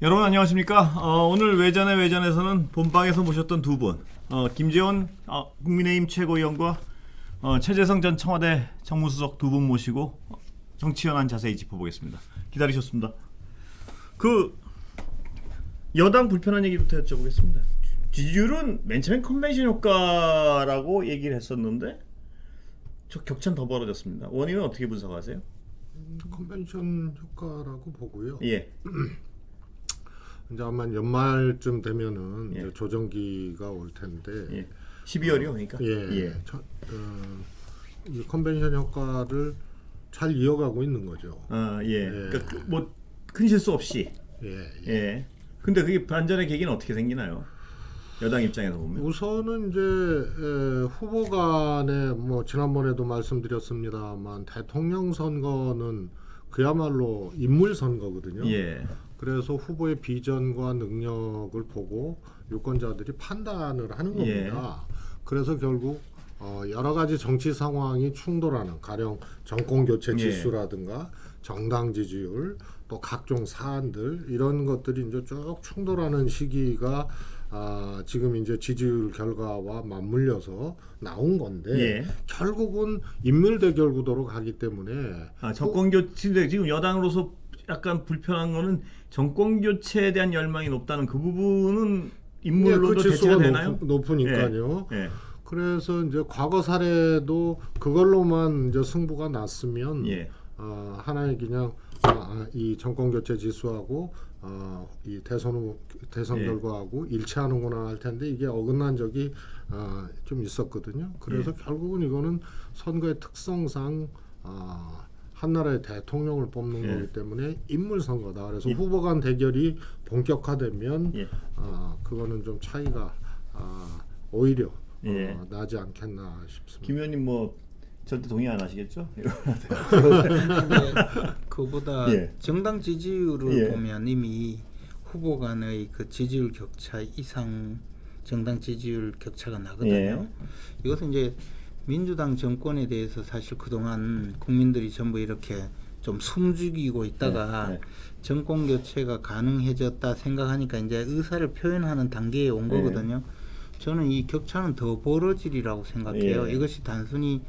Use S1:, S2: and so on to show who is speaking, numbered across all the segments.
S1: 여러분 안녕하십니까? 오늘 외전에서는 본방에서 모셨던 두 분, 김재원 국민의힘 최고위원과 최재성 전 청와대 정무수석 두 분 모시고 정치 현안 자세히 짚어보겠습니다. 기다리셨습니다. 그 여당 불편한 얘기부터 여쭤보겠습니다. 지지율은 맨 처음엔 컨벤션 효과라고 얘기를 했었는데 저 격차는 더 벌어졌습니다. 원인은 어떻게 분석하세요?
S2: 컨벤션 효과라고 보고요.
S1: 예.
S2: 이제 아마 연말쯤 되면은
S1: 예.
S2: 이제 조정기가 올 텐데.
S1: 예. 12월이요, 그러니까.
S2: 예. 이 컨벤션 효과를 잘 이어가고 있는 거죠.
S1: 예. 그러니까 뭐 큰 실수 없이. 예. 근데 그게 반전의 계기는 어떻게 생기나요? 여당 입장에서 보면.
S2: 우선은 이제 후보 간에 뭐 지난번에도 말씀드렸습니다만 대통령 선거는 그야말로 인물 선거거든요.
S1: 예.
S2: 그래서 후보의 비전과 능력을 보고 유권자들이 판단을 하는 겁니다. 그래서 결국 여러 가지 정치 상황이 충돌하는 가령 정권 교체 지수라든가 정당 지지율 또 각종 사안들 이런 것들이 이제 쭉 충돌하는 시기가 지금 이제 지지율 결과와 맞물려서 나온 건데 결국은 인물 대결 구도로 가기 때문에
S1: 정권 교체 지금 여당으로서 약간 불편한 거는 정권 교체에 대한 열망이 높다는 그 부분은 인물로도 대체가 되나요?
S2: 높으니까요.
S1: 예.
S2: 그래서 이제 과거 사례도 그걸로만 이제 승부가 났으면 하나의 그냥 이 정권 교체 지수하고 이 대선 결과하고 일치하는구나 할 텐데 이게 어긋난 적이 좀 있었거든요. 그래서 결국은 이거는 선거의 특성상 한 나라의 대통령을 뽑는 거기 때문에 인물 선거다. 그래서 후보 간 대결이 본격화되면 그거는 좀 차이가 오히려 나지 않겠나 싶습니다.
S1: 김 의원님 뭐 절대 동의 안 하시겠죠?
S3: 그보다 정당 지지율을 보면 이미 후보 간의 그 지지율 격차 이상 정당 지지율 격차가 나거든요. 이것은 이제 민주당 정권에 대해서 사실 그동안 국민들이 전부 이렇게 좀 숨죽이고 있다가 정권 교체가 가능해졌다 생각하니까 이제 의사를 표현하는 단계에 온 거거든요. 저는 이 격차는 더 벌어지리라고 생각해요. 이것이 단순히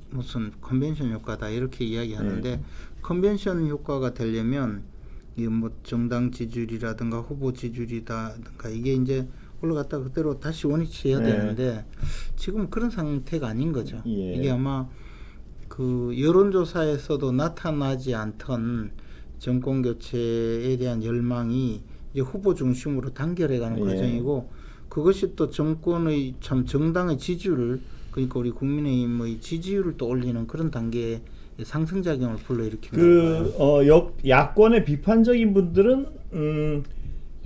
S3: 무슨 컨벤션 효과다 이렇게 이야기하는데 컨벤션 효과가 되려면 이 뭐 정당 지지율이라든가 후보 지지율이라든가 이게 이제 올라갔다 그대로 다시 원위치해야 되는데 지금 그런 상태가 아닌 거죠. 이게 아마 그 여론조사에서도 나타나지 않던 정권 교체에 대한 열망이 이제 후보 중심으로 단결해가는 과정이고 그것이 또 정권의 참 정당의 지지율을 그러니까 우리 국민의힘의 지지율을 또 올리는 그런 단계의 상승작용을 불러일으키는 거예요.
S1: 야권의 비판적인 분들은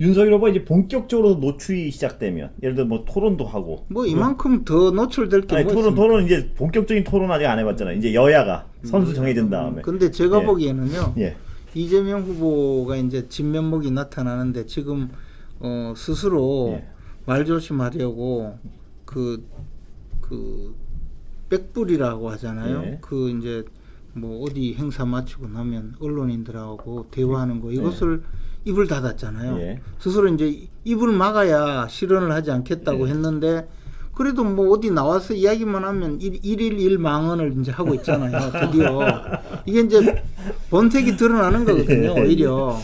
S1: 윤석열 후보가 이제 본격적으로 노출이 시작되면 예를 들어 뭐 토론도 하고
S3: 뭐 이만큼 더 노출될 게 뭐 있습니까?
S1: 토론 이제 본격적인 토론 아직 안 해봤잖아요. 이제 여야가 선수 정해진 다음에.
S3: 근데 제가 보기에는요. 이재명 후보가 이제 진면목이 나타나는데 지금 스스로 말조심하려고 그 백불이라고 하잖아요. 그 이제 뭐 어디 행사 마치고 나면 언론인들하고 대화하는 거 이것을 입을 닫았잖아요. 스스로 이제 입을 막아야 실언을 하지 않겠다고 했는데 그래도 뭐 어디 나와서 이야기만 하면 일일 일망언을 이제 하고 있잖아요. 드디어 이게 이제 본색이 드러나는 거거든요. 오히려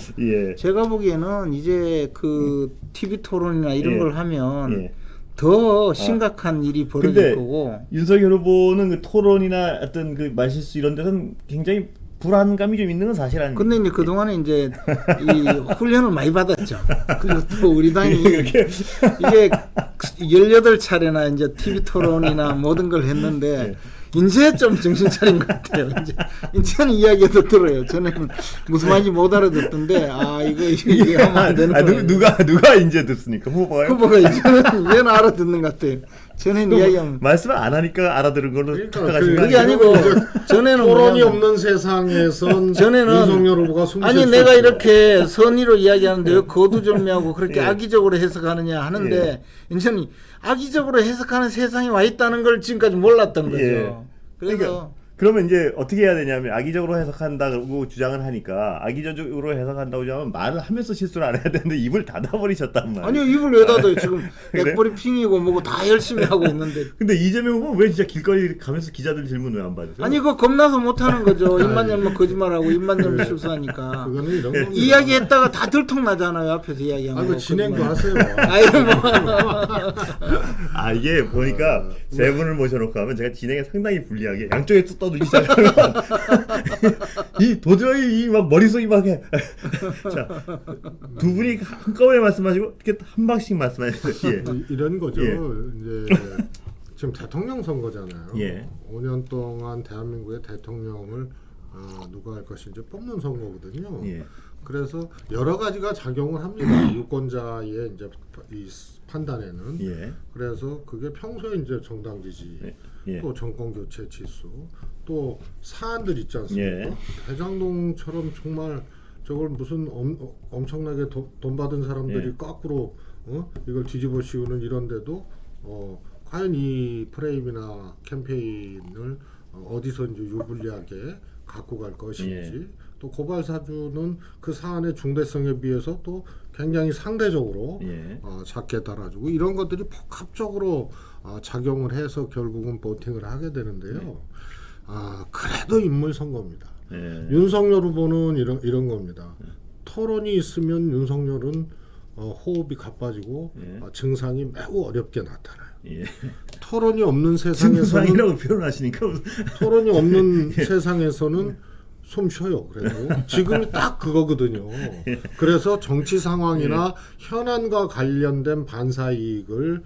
S3: 제가 보기에는 이제 그 TV 토론이나 이런 걸 하면 더 심각한 일이 벌어질 거고.
S1: 윤석열 후보는 그 토론이나 어떤 그 말실수 이런 데서는 굉장히 불안감이 좀 있는 건 사실 아닙니까?
S3: 근데 이제 그동안에 이제 이 훈련을 많이 받았죠. 그리고 또 우리 당이 이게 18차례나 이제 TV 토론이나 모든 걸 했는데 이제 좀 정신 차린 것 같아요. 이제는 이야기도 들어요. 전에는 무슨 말인지 못 알아듣던데 이거 하면 안 되는 거예요.
S1: 누가 이제 듣습니까? 후보가요?
S3: 후보가 이제는 알아듣는 것 같아요. 전에는 이야기하면
S1: 말씀을 안 하니까 알아들은 걸로 착각하시는
S3: 그게 아니고 전에는
S2: 토론이 없는 세상에선
S3: 전에는
S2: 윤석열 후보가
S3: 아니 내가 이렇게 선의로 이야기하는데 왜 거두절미하고 그렇게 악의적으로 해석하느냐 하는데 이제는 악의적으로 해석하는 세상에 와 있다는 걸 지금까지 몰랐던 거죠. 그래서
S1: 그러면 이제 어떻게 해야 되냐면 악의적으로 해석한다고 주장을 하니까 악의적으로 해석한다고 주장하면 말을 하면서 실수를 안 해야 되는데 입을 닫아버리셨단 말이에요.
S3: 아니요 입을 왜 닫아요? 지금
S1: 그래?
S3: 백브리핑이고 뭐고 다 열심히 하고 있는데.
S1: 근데 이재명 후보 왜 진짜 길거리 가면서 기자들 질문 왜 안 받으세요?
S3: 아니 그거 겁나서 못하는 거죠. 입만 열면 거짓말하고 입만 열면 실수하니까.
S2: 그거는 이런 겁니다.
S3: 이야기했다가 다 들통나잖아요. 앞에서 이야기하면.
S2: 아이고 진행도
S3: 거짓말.
S2: 하세요.
S3: 아이고 뭐.
S1: 아 이게 보니까 세 분을 모셔놓고 하면 제가 진행에 상당히 불리하게 양쪽에서 떠들기 시작하면 이 도저히 이 막 머릿속이 막 해. 자, 두 분이 한꺼번에 말씀하시고 이렇게 한 방씩 말씀하세요. 예.
S2: 이런 거죠.
S1: 예.
S2: 이제 지금 대통령 선거잖아요.
S1: 예.
S2: 5년 동안 대한민국의 대통령을 누가 할 것인지 뽑는 선거거든요.
S1: 예.
S2: 그래서 여러 가지가 작용을 합니다. 유권자의 이제 이 판단에는.
S1: 예.
S2: 그래서 그게 평소에 이제 정당 지지,
S1: 예.
S2: 또 정권 교체 지수, 또 사안들 있지 않습니까?
S1: 예.
S2: 대장동처럼 정말 저걸 무슨 엄청나게 돈 받은 사람들이
S1: 예.
S2: 거꾸로 이걸 뒤집어 씌우는 이런데도 과연 이 프레임이나 캠페인을 어디서 이제 유불리하게 갖고 갈 것인지,
S1: 예.
S2: 또 고발 사주는 그 사안의 중대성에 비해서 또 굉장히 상대적으로
S1: 예.
S2: 작게 달아주고 이런 것들이 복합적으로 작용을 해서 결국은 보팅을 하게 되는데요. 그래도 인물 선거입니다.
S1: 예.
S2: 윤석열 후보는 이런 겁니다. 토론이 있으면 윤석열은 호흡이 가빠지고
S1: 예.
S2: 증상이 매우 어렵게 나타나요.
S1: 예.
S2: 토론이 없는 세상에서는
S1: 증상이라고 표현하시니까
S2: 토론이 없는 세상에서는 숨 쉬어요. 그래도 지금이 딱 그거거든요. 그래서 정치 상황이나 현안과 관련된 반사 이익을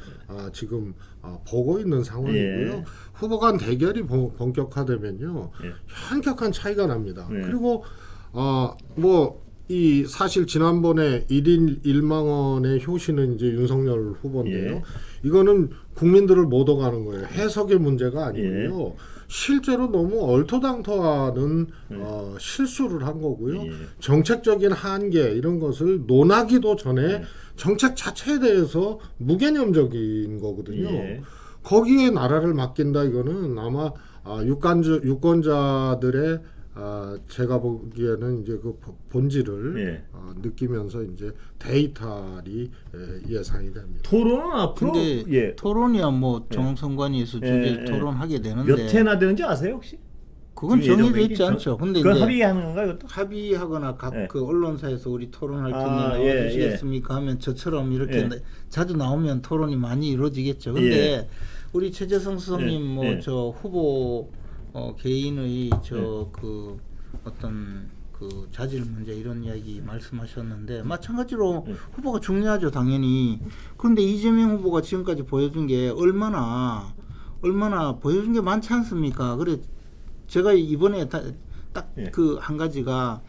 S2: 지금 보고 있는 상황이고요.
S1: 예.
S2: 후보 간 대결이 본격화되면요,
S1: 예.
S2: 현격한 차이가 납니다.
S1: 예.
S2: 그리고 이 사실 지난번에 1인 1망원의 효시는 이제 윤석열 후보인데요.
S1: 예.
S2: 이거는 국민들을 못 오가는 거예요. 해석의 문제가 아니고요. 실제로 너무 얼토당토하는 실수를 한 거고요.
S1: 예.
S2: 정책적인 한계 이런 것을 논하기도 전에 정책 자체에 대해서 무개념적인 거거든요.
S1: 예.
S2: 거기에 나라를 맡긴다 이거는 아마 유권자들의 제가 보기에는 이제 그 본질을
S1: 예.
S2: 느끼면서 이제 데이터리 예상이 됩니다.
S1: 토론은 앞으로
S3: 근데
S1: 예.
S3: 토론이야 뭐 정선관위에서 주제 토론하게 되는데
S1: 몇 회나 되는지 아세요 혹시?
S3: 그건
S1: 예정이
S3: 정해져 있지 않죠. 근데
S1: 그건
S3: 이제
S1: 합의하는 건가요? 이것도?
S3: 합의하거나 각
S1: 예.
S3: 그 언론사에서 우리 토론할 텐데
S1: 예,
S3: 나와주시겠습니까 하면 저처럼 이렇게
S1: 예.
S3: 자주 나오면 토론이 많이 이루어지겠죠. 근데
S1: 예.
S3: 우리 최재성 수석님
S1: 예.
S3: 뭐
S1: 예.
S3: 저 후보 개인의 그 어떤 그 자질 문제 이런 이야기 말씀하셨는데 마찬가지로 후보가 중요하죠 당연히. 그런데 이재명 후보가 지금까지 보여준 게 얼마나 보여준 게 많지 않습니까? 그래 제가 이번에 딱 그 한 가지가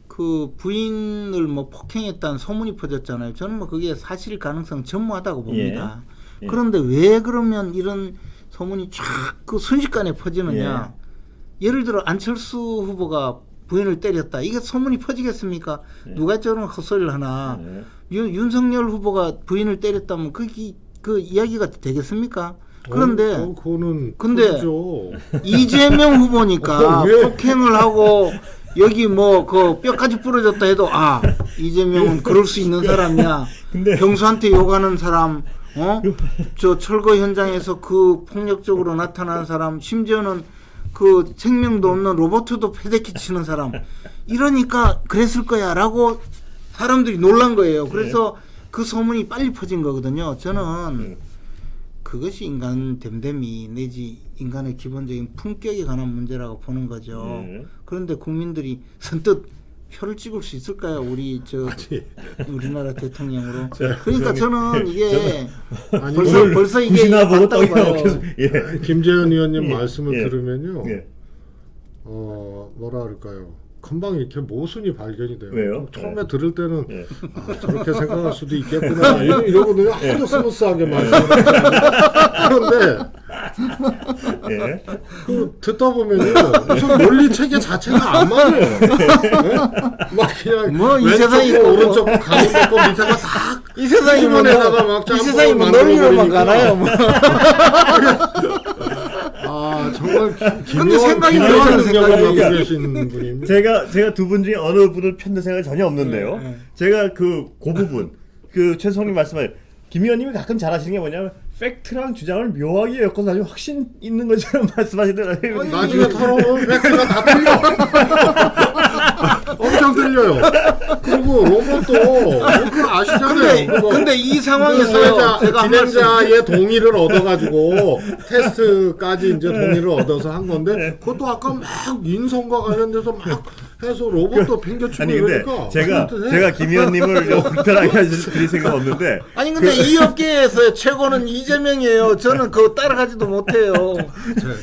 S3: 그 부인을 뭐 폭행했다는 소문이 퍼졌잖아요. 저는 뭐 그게 사실 가능성 전무하다고 봅니다.
S1: 예.
S3: 그런데 왜 그러면 이런 소문이 쫙 그 순식간에 퍼지느냐? 예를 들어 안철수 후보가 부인을 때렸다. 이게 소문이 퍼지겠습니까? 누가 저런 헛소리를 하나? 윤석열 후보가 부인을 때렸다면 그 이야기가 되겠습니까? 그런데
S2: 그거는
S3: 근데
S2: 크죠.
S3: 이재명 후보니까 폭행을 하고 여기 뭐 그 뼈까지 부러졌다 해도 이재명은 그럴 수 있는 사람이야. 병수한테 욕하는 사람, 저 철거 현장에서 그 폭력적으로 나타난 사람, 심지어는 그 생명도 없는 로봇도 패대기 치는 사람. 이러니까 그랬을 거야라고 사람들이 놀란 거예요. 그래서 그 소문이 빨리 퍼진 거거든요. 저는 그것이 인간 됨됨이 내지 인간의 기본적인 품격에 관한 문제라고 보는 거죠. 그런데 국민들이 선뜻 표를 찍을 수 있을까요? 우리나라 대통령으로. 그러니까 저는 이게 벌써 이게 맞다고 봐요.
S2: 김재현 의원님 말씀을 들으면요. 뭐라 그럴까요? 금방 이렇게 모순이 발견이 돼요.
S1: 왜요?
S2: 처음에 들을 때는 저렇게 생각할 수도 있겠구나 이러고 그냥 아주 스무스하게 말씀을 그런데 듣다 보면요 무슨 논리 체계 자체가 안 맞아요. 막 그냥
S3: 뭐 이
S2: 왼쪽
S3: 세상이
S2: 오른쪽 가운데 거 밑에가 다
S3: 이 세상이 이 세상이 논리로만 가나요? 뭐.
S2: 정말
S3: 근데 생각이
S2: 기묘한
S3: 나는
S2: 능력을
S3: 생각이
S2: 갖고 계신 분입니다.
S1: 제가 두 분 중에 어느 분을 편들 생각이 전혀 없는데요. 제가 그 부분 그 최성님 말씀하신 김 의원님이 가끔 잘하시는 게 뭐냐면 팩트랑 주장을 묘하게 엮어서 아주 확신 있는 것처럼 말씀하시더라고요.
S2: 나중에 털어보면 팩트가 다 틀려. 엄청 틀려요. 그리고 로봇도 그거 아시잖아요.
S3: 근데 이 상황에서 제가 한 말씀
S2: 진행자의 동의를 얻어가지고 테스트까지 이제 동의를 얻어서 한 건데 그것도 아까 막 인성과 관련돼서 막 해서 로봇도 팽겨치고
S1: 아니 근데
S2: 이러니까
S1: 제가 김 의원님을 불편하게 드릴 생각 없는데
S3: 아니 근데 이 업계에서 최고는 이재명이에요. 저는 그거 따라가지도 못해요.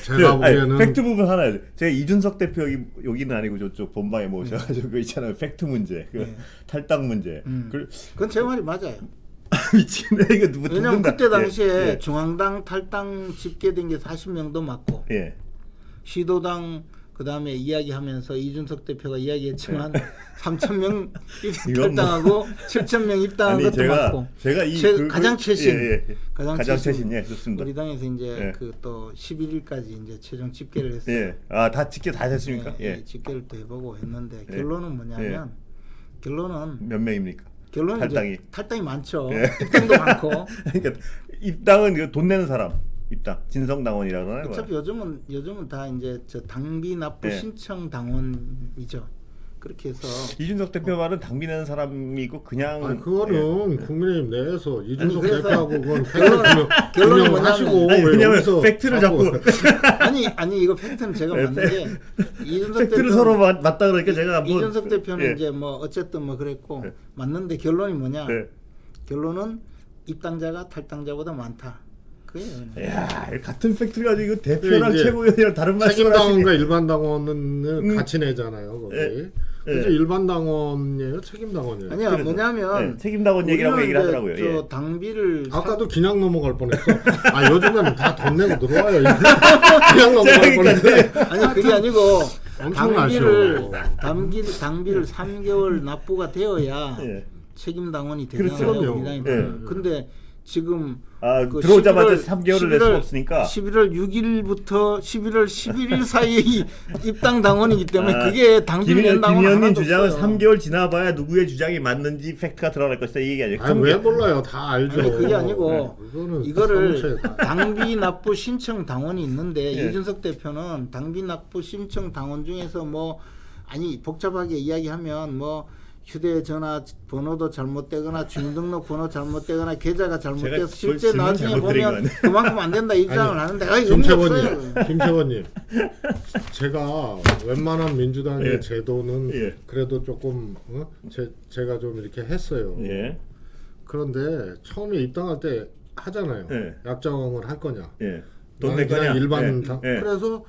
S2: 제가 보기에는
S1: 팩트 부분 하나 제가 이준석 대표 여기는 아니고 저쪽 본방에 모셔가지고 그 있잖아요 팩트 문제 그 탈당 문제
S3: 그건 제 말이 맞아요.
S1: 미치네 이거 누구
S3: 왜냐면 그때 당시에
S1: 예.
S3: 중앙당 탈당 집계된 게 40명도 맞고
S1: 예.
S3: 시도당 그다음에 이야기하면서 이준석 대표가 이야기했지만 3,000명 탈당하고 7,000명 입당한
S1: 아니,
S3: 것도 맞고
S1: 제가
S3: 가장 최신
S1: 예. 가장 최신 예 좋습니다.
S3: 우리 당에서 이제
S1: 예.
S3: 그 또 11일까지 이제 최종 집계를 했어요.
S1: 예. 다 집계 다 됐습니까?
S3: 예,
S1: 예.
S3: 집계를 또 해보고 했는데
S1: 예.
S3: 결론은 뭐냐면 결론은
S1: 몇 명입니까?
S3: 탈당이
S1: 탈당이.
S3: 탈당이 많죠.
S1: 예.
S3: 입당도 많고.
S1: 그러니까 입당은 돈 내는 사람 입당 진성당원이라고 하나요?
S3: 어차피 요즘은 다 이제 저 당비 납부
S1: 예.
S3: 신청 당원이죠. 그렇게 해서
S1: 이준석 대표 말은 당비 내는 사람이고 그냥
S2: 아니, 그거는 국민의힘 내에서 이준석
S3: 그래서
S2: 대표하고 그건
S3: 결론은
S2: 결론을 하시고
S1: 아니,
S2: 왜
S1: 왜냐면
S2: 여기서
S1: 팩트를 자꾸
S3: 아니 이거 팩트는 제가 맞는데 이준석
S1: 팩트를 서로 맞다 그러니까 제가 한번
S3: 이준석 대표는
S1: 예.
S3: 이제 뭐 어쨌든 뭐 그랬고
S1: 예.
S3: 맞는데 결론이 뭐냐?
S1: 예.
S3: 결론은 입당자가 탈당자보다 많다. 그게요.
S1: 야 같은 팩트를 가지고 이거 대표랑
S2: 이제
S1: 최고위원이랑 다른 말씀을
S2: 책임당원과
S1: 하시니
S2: 일반 당원은 같이 내잖아요. 거기.
S1: 예.
S2: 그래서 일반 당원이에요, 책임당원이에요.
S3: 아니야
S1: 그래서,
S3: 뭐냐면
S1: 예, 책임당원 얘기라고
S3: 우리는
S1: 얘기를
S3: 이제
S1: 하더라고요.
S3: 저
S1: 예.
S3: 당비를
S2: 아까도 그냥 넘어갈 뻔했어. 아 요즘에는 다 돈 내고 들어와요. 그냥 넘어갈 뻔했는데
S3: 아니 그게 아니고
S2: 엄청나죠.
S3: 당비를 3개월 납부가 되어야
S1: 예.
S3: 책임당원이
S2: 그렇죠.
S3: 되잖아요. 우리 당이.
S1: 예.
S3: 근데 지금
S1: 아, 들어오자마자 3개월을 낼 수 없으니까
S3: 11월 6일부터 11월 11일 사이에 입당 당원이기 때문에 그게 당비를 낸
S1: 김
S3: 당원
S1: 의원님
S3: 하나도
S1: 주장은
S3: 없어요.
S1: 3개월 지나봐야 누구의 주장이 맞는지 팩트가 드러날 것이다 이 얘기 아니에요.
S2: 아, 왜 몰라요? 다 알죠.
S3: 아니 그게 아니고
S2: 그거는
S3: 이거를
S2: 사무처에 다-
S3: 당비 납부 신청 당원이 있는데
S1: 예.
S3: 이준석 대표는 당비 납부 신청 당원 중에서 뭐 아니 복잡하게 이야기하면 뭐 휴대전화 번호도 잘못되거나 주민등록 번호 잘못되거나 계좌가 잘못돼서 실제
S1: 질문
S3: 나중에
S1: 잘못 드린 거
S3: 보면
S1: 아니에요?
S3: 그만큼 안 된다 이 주장을 하는데 의미 없어요.
S2: 김채원님, 제가 웬만한 민주당의
S1: 예.
S2: 제도는
S1: 예.
S2: 그래도 조금 제가 좀 이렇게 했어요.
S1: 예.
S2: 그런데 처음에 입당할 때 하잖아요.
S1: 예.
S2: 약정을 할 거냐.
S1: 예. 돈
S2: 나는
S1: 낼 거냐?
S2: 그냥 일반
S1: 예.
S2: 당.
S1: 예.
S2: 그래서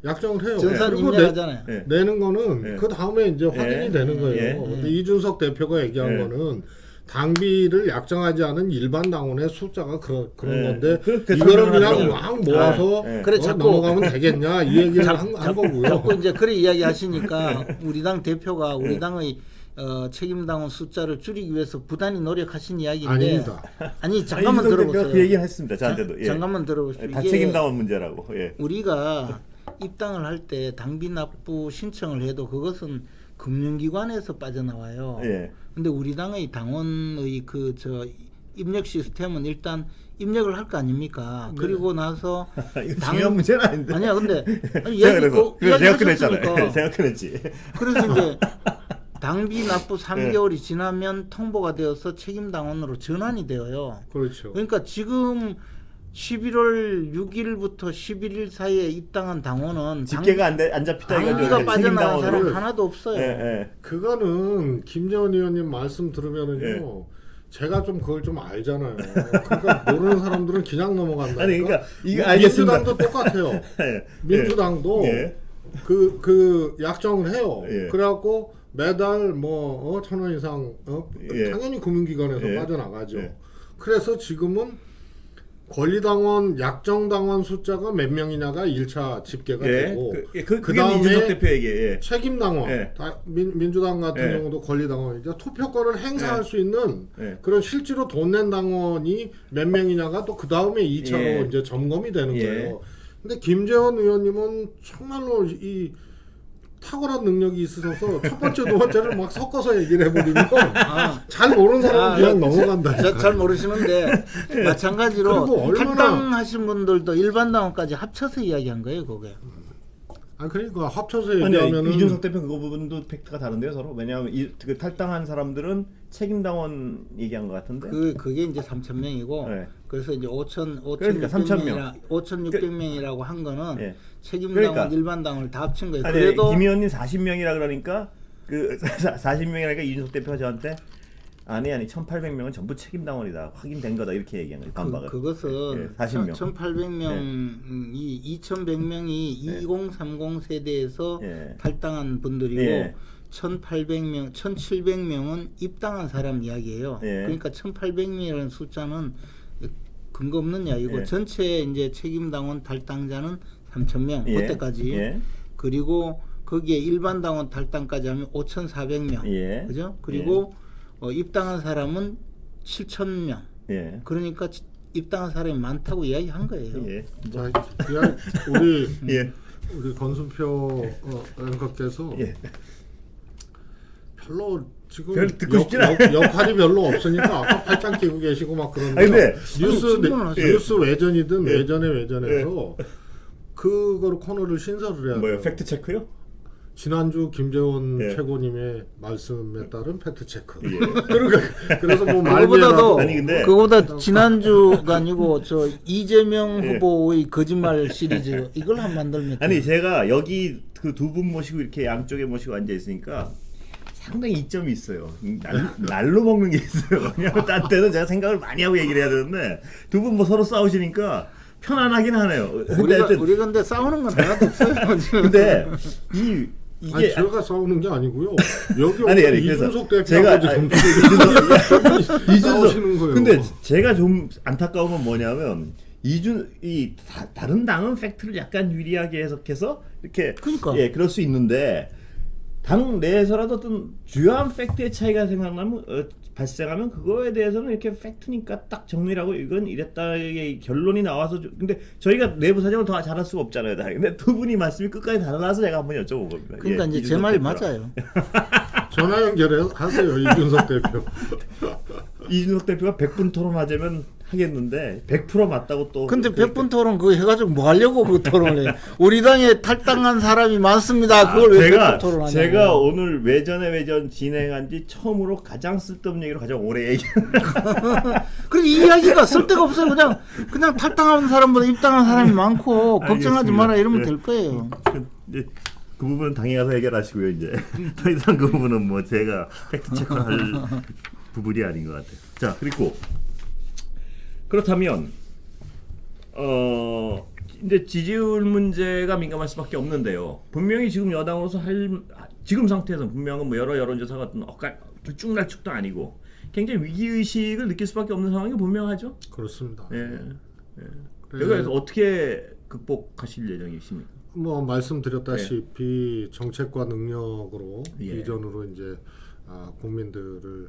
S2: 약정을 해요.
S3: 전산
S2: 그리고
S3: 입력하잖아요.
S1: 예.
S2: 내는 거는
S1: 예.
S2: 그 다음에 이제 확인이
S1: 예.
S2: 되는 거예요.
S1: 예.
S2: 근데 이준석 대표가 얘기한
S1: 예.
S2: 거는 당비를 약정하지 않은 일반 당원의 숫자가 그런
S1: 예.
S2: 건데
S1: 그렇게
S2: 이거를
S1: 설명을
S2: 그냥
S1: 하더라고요.
S2: 막 모아서
S1: 예.
S3: 그래, 자꾸-
S2: 넘어가면 되겠냐 이 얘기를 한 거고요.
S3: 자꾸 이제 그래 이야기하시니까 우리 당 대표가 우리 당의 책임당원 숫자를 줄이기 위해서 부단히 노력하신 이야기인데
S2: 아닙니다.
S3: 아니 잠깐만
S1: 이준석 대표가
S3: 들어보세요.
S1: 그 얘기를 했습니다. 저한테도. 예.
S3: 잠깐만 들어보십시오.
S1: 다
S3: 이게
S1: 책임당원 문제라고. 예.
S3: 우리가 입당을 할 때 당비 납부 신청을 해도 그것은 금융기관에서 빠져나와요.
S1: 예.
S3: 근데 우리 당의 당원의 그 저 입력 시스템은 일단 입력을 할 거 아닙니까? 그리고 나서
S1: 이거 중요한 문제는 아닌데.
S3: 아니야 근데 아니,
S1: 제가
S3: 이야기
S1: 그래서 제가 꺼냈잖아요.
S3: 하셨으니까.
S1: 제가 꺼냈지.
S3: 그래서 이제 당비 납부 3개월이 지나면 통보가 되어서 책임당원으로 전환이 되어요.
S2: 그렇죠.
S3: 그러니까 지금 11월 6일부터 11일 사이에 입당한 당원은
S1: 집계가 안 잡히다 이거죠.
S3: 당비가 빠져나간 사람
S1: 책임당원으로.
S3: 하나도 없어요.
S1: 예, 예.
S2: 그거는 김재원 의원님 말씀 들으면은요.
S1: 예.
S2: 제가 좀 그걸 좀 알잖아요. 그러니까 모르는 사람들은 그냥 넘어간다니까.
S1: 아니 그러니까 이거 알겠습니다.
S2: 민주당도 똑같아요.
S1: 예.
S2: 민주당도
S1: 예.
S2: 그 약정을 해요.
S1: 예.
S2: 그래갖고 매달 뭐 1,000원 이상
S1: 예.
S2: 당연히 금융기관에서
S1: 예.
S2: 빠져나가죠.
S1: 예.
S2: 그래서 지금은 권리당원, 약정당원 숫자가 몇 명이냐가 1차 집계가
S1: 예.
S2: 되고
S1: 그게
S2: 그다음에
S1: 이준석 대표 얘기. 예.
S2: 책임당원,
S1: 예.
S2: 민주당 같은
S1: 예.
S2: 경우도 권리당원이죠. 투표권을 행사할
S1: 예.
S2: 수 있는
S1: 예.
S2: 그런 실제로 돈 낸 당원이 몇 명이냐가 또 그 다음에 2차로
S1: 예.
S2: 이제 점검이 되는
S1: 예.
S2: 거예요. 근데 김재원 의원님은 정말로 이 탁월한 능력이 있으셔서 첫 번째, 두 번째를 막 섞어서 얘기를 해버리면 잘 모르는 사람은 그냥 넘어간다.
S3: 잘 모르시는데 마찬가지로
S2: 그리고 얼마나-
S3: 탈당하신 분들도 일반 당원까지 합쳐서 이야기한 거예요, 그게.
S2: 그러니까 합쳐서
S1: 아니,
S2: 얘기하면은
S1: 이준석 대표 그거 부분도 팩트가 다른데요, 서로. 왜냐하면 그 탈당한 사람들은 책임 당원 얘기한 것 같은데.
S3: 그게 이제 3,000명이고
S1: 네.
S3: 그래서 이제
S1: 그러니까 3,000명.
S3: 5,600명이라고 한 거는
S1: 예.
S3: 책임
S1: 그러니까.
S3: 당원 일반 당원을 다 합친 거예요.
S1: 아니,
S3: 그래도
S1: 김 의원님 40명이라 그러니까 그 40명이라니까 이준석 대표가 저한테 아니 1,800명은 전부 책임 당원이다. 확인된 거다. 이렇게 얘기한 거예요. 반박을.
S3: 그것은
S1: 예, 40명.
S3: 1,800명이 2,100명이 2030 세대에서
S1: 예.
S3: 탈당한 분들이고
S1: 예.
S3: 1,800명, 1,700명은 입당한 사람 이야기예요.
S1: 예.
S3: 그러니까 1,800명이라는 숫자는 근거 없는 이야기고
S1: 예.
S3: 전체 이제 책임 당원 탈당자는 3,000명
S1: 예.
S3: 그때까지.
S1: 예.
S3: 그리고 거기에 일반 당원 탈당까지 하면 5,400명.
S1: 예.
S3: 그죠? 그리고 입당한 사람은 7,000명.
S1: 예.
S3: 그러니까 입당한 사람이 많다고 이야기한 거예요.
S1: 예.
S2: 자, 그냥 우리
S1: 예.
S2: 우리 건순표 앵커께서
S1: 예.
S2: 별로 지금
S1: 별 듣고 싶진 않아요.
S2: 역할이 별로 없으니까 아까 팔짱 끼고 계시고 막 그러는데
S1: 아니, 근데
S3: 질문을 하세요.
S2: 뉴스 외전이든 외전에서 그거를 코너를 신설을 해야
S1: 뭐요?
S2: 돼요.
S1: 팩트 체크요?
S2: 지난주 김재원
S1: 예.
S2: 최고님의 말씀에 따른 팩트 체크.
S1: 예.
S2: 그래서 뭐
S3: 그거보다도
S1: 아니, 근데-
S3: 그거보다 지난주가 아니고 저 이재명
S1: 예.
S3: 후보의 거짓말 시리즈 이걸 한 만들면
S1: 아니
S3: 돼요.
S1: 제가 여기 그 두 분 모시고 이렇게 양쪽에 모시고 앉아 있으니까 상당히 이점이 있어요. 날로 먹는 게 있어요. 왜냐면 딴 때는 제가 생각을 많이 하고 얘기를 해야 되는데 두 분 뭐 서로 싸우시니까 편안하긴 하네요. 근데 하여튼
S3: 우리 근데 싸우는 건 하나도 없어요. 지금.
S1: 근데
S2: 아니
S1: 이게
S2: 제가 싸우는 게 아니고요. 여기
S1: 아니,
S2: 오늘
S1: 그래서
S2: 이준석 대표하고
S1: 제가-
S2: 지금
S1: 이준석
S2: 싸우시는 거예요.
S1: 근데 제가 좀 안타까운 건 뭐냐면 다른 당은 팩트를 약간 유리하게 해석해서 이렇게
S3: 그러니까.
S1: 예 그럴 수 있는데 당 내에서라도 어떤 주요한 팩트의 차이가 발생하면 그거에 대해서는 이렇게 팩트니까 딱 정리를 하고 이건 이랬다의 결론이 나와서 근데 저희가 내부 사정을 더 잘할 수가 없잖아요. 근데 두 분이 말씀이 끝까지 달라서 제가 한번 여쭤본 겁니다.
S3: 그러니까
S1: 예,
S3: 이제 제
S1: 이준석
S3: 말이
S1: 대표랑.
S3: 맞아요.
S2: 전화 연결하세요 이준석 대표.
S1: 이준석 대표가 100분 토론하자면 하겠는데 100% 맞다고 또
S3: 근데
S1: 그렇게-
S3: 100분 토론 그거 해가지고 뭐 하려고 그 토론을 해. 우리 당에 탈당한 사람이 많습니다. 그걸 왜 100분 토론하냐고.
S1: 제가 오늘 외전 진행한 지 처음으로 가장 쓸데없는 얘기로 가장 오래 얘기.
S3: 그래서 이 이야기가 쓸데가 없어요. 그냥 탈당한 사람보다 입당한 사람이 많고 걱정하지
S1: 알겠습니다.
S3: 마라 이러면
S1: 네.
S3: 될 거예요.
S1: 이제 그 부분은 당에 가서 해결하시고요. 이제 더 이상 그 부분은 뭐 제가 팩트 체크할 부분이 아닌 것 같아요. 자 그리고 그렇다면 이제 지지율 문제가 민감할 수밖에 없는데요. 분명히 지금 여당으로서 지금 상태에서 분명은 뭐 여러 여론조사 같은 들쭉날쭉도 아니고 굉장히 위기 의식을 느낄 수밖에 없는 상황이 분명하죠.
S2: 그렇습니다.
S1: 예.
S2: 그래.
S1: 여기서 어떻게 극복하실 예정이십니까?
S2: 뭐 말씀드렸다시피 정책과 능력으로
S1: 예.
S2: 비전으로 이제 국민들을